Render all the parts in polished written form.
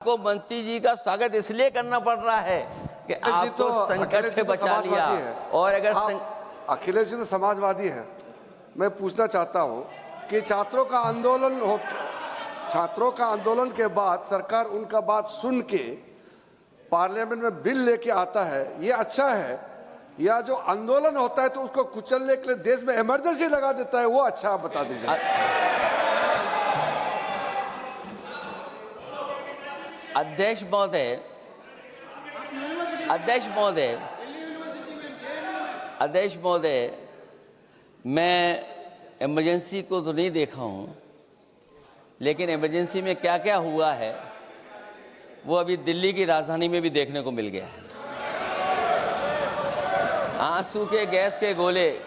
को मंत्री जी का स्वागत इसलिए करना पड़ रहा है कि आपको संकट से बचा लिया। और अगर अखिलेश जी तो समाजवादी है। मैं पूछना चाहता हूं कि छात्रों का आंदोलन के बाद सरकार उनका बात सुन के पार्लियामेंट में बिल लेके आता है, ये अच्छा है, या जो आंदोलन होता है तो उसको कुचलने के लिए देश में इमरजेंसी लगा देता है, वो अच्छा आप बता दीजिए। अध्यक्ष महोदय, मैं इमरजेंसी को तो नहीं देखा हूं, लेकिन इमरजेंसी में क्या क्या हुआ है वो अभी दिल्ली की राजधानी में भी देखने को मिल गया है। आंसू के गैस के गोले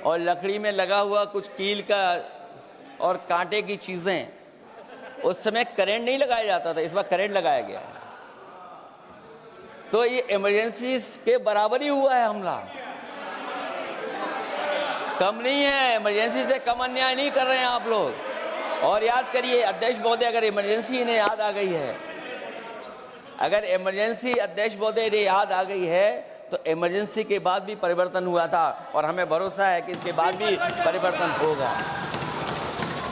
और लकड़ी में लगा हुआ कुछ कील का और कांटे की चीजें, उस समय करंट नहीं लगाया जाता था, इस बार करंट लगाया गया है। तो ये इमरजेंसी के बराबर ही हुआ है हमला, कम नहीं है। इमरजेंसी से कम अन्याय नहीं कर रहे हैं आप लोग। और याद करिए अध्यक्ष महोदय, अगर इमरजेंसी इन्हें याद आ गई है, अगर इमरजेंसी अध्यक्ष महोदय ने याद आ गई है, तो इमरजेंसी के बाद भी परिवर्तन हुआ था और हमें भरोसा है कि इसके बाद भी परिवर्तन होगा।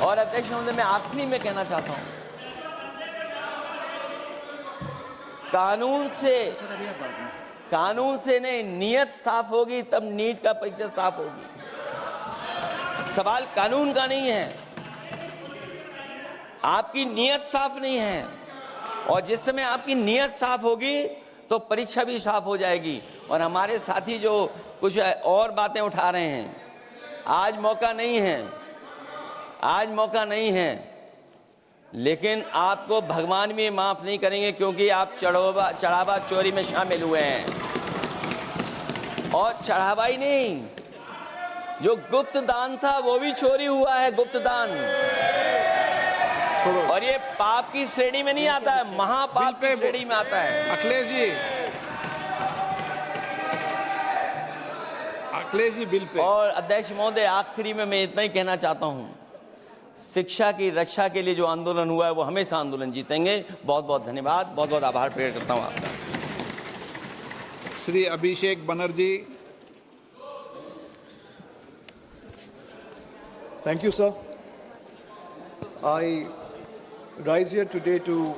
और अध्यक्ष महोदय, मैं आखिरी में कहना चाहता हूं, कानून से नहीं, नियत साफ होगी तब नीट का परीक्षा साफ होगी। सवाल कानून का नहीं है, आपकी नियत साफ नहीं है। और जिस समय आपकी नियत साफ होगी तो परीक्षा भी साफ हो जाएगी। और हमारे साथी जो कुछ और बातें उठा रहे हैं, आज मौका नहीं है, लेकिन आपको भगवान भी माफ नहीं करेंगे, क्योंकि आप चढ़ावा चोरी में शामिल हुए हैं। और चढ़ावा ही नहीं, जो गुप्त दान था वो भी चोरी हुआ है, गुप्त दान। और ये पाप की श्रेणी में नहीं आता है, महापाप की श्रेणी में आता है। Akhilesh ji bill pay. और अध्यक्ष महोदय, आखिरी में मैं इतना ही कहना चाहता हूं, शिक्षा की रक्षा के लिए जो आंदोलन हुआ है वो हमेशा आंदोलन जीतेंगे। बहुत बहुत धन्यवाद, बहुत बहुत आभार प्रकट करता हूं आपका। Shri Abhishek Banerjee. Thank you, sir. I rise here today to